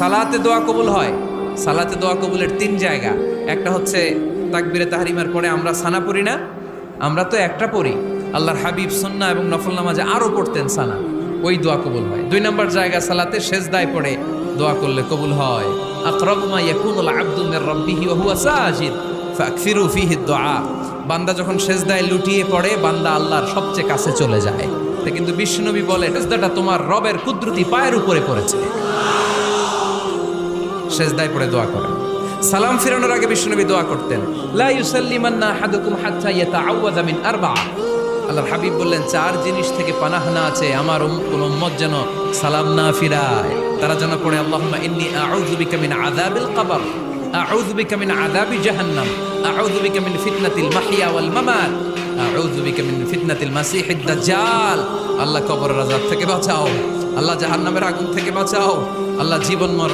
সালাতে দোয়া কবুল হয়। সালাতে দোয়া কবুলের তিন জায়গা। একটা হচ্ছে তাকবীরে তাহরিমার পরে আমরা সানা পড়ি না, আমরা তো একটা পড়ি, আল্লাহর হাবিব সুন্নাহ এবং নফল নামাজে আরো পড়তেন সানা, ওই দোয়া কবুল হয়। দুই নম্বর জায়গা সালাতে সেজদায় পড়ে দোয়া করলে কবুল হয়। আকরাবু মা ইয়াকুনুল আবদু মির রাব্বিহি ওয়া হুয়া সাজিদ ফাকসিরু ফীহি দুআ। বান্দা যখন সেজদায় লুটিয়ে পড়ে বান্দা আল্লাহর সবচেয়ে কাছে চলে যায়। তা কিন্তু বিশ্বনবী বলে সেজদাটা তোমার রবের কুদরতি পায়ের উপরে পড়েছে। সেজদায় পড়ে দোয়া করেন। সালাম ফিরানোর আগে বিশ্বনবী দোয়া করতেন, লা ইউসাল্লিমান্না আহাদুকুম হাত্তা ইয়াতাআওয়াযা মিন আরবা'a। আল্লাহর হাবিব বললেন, চার জিনিস থেকে পানাহ না আছে আমার কোন উম্মত যেন সালাম না ফিরায়। তারা যেন পড়ে আল্লাহুম্মা ইন্নী আউযু বিকা মিন আযাবিল কবর, আউযু বিকা মিন আযাবি জাহান্নাম, আউযু বিকা মিন ফিতনাতিল মাহইয়া ওয়াল মামাত, আউযু বিকা মিন ফিতনাতিল মাসিহিদ দাজ্জাল। আল্লাহ কবরের আযাব থেকে বাঁচাও, আল্লাহ জাহান্নামের আগুন থেকে বাঁচাও, আল্লাহ জীবন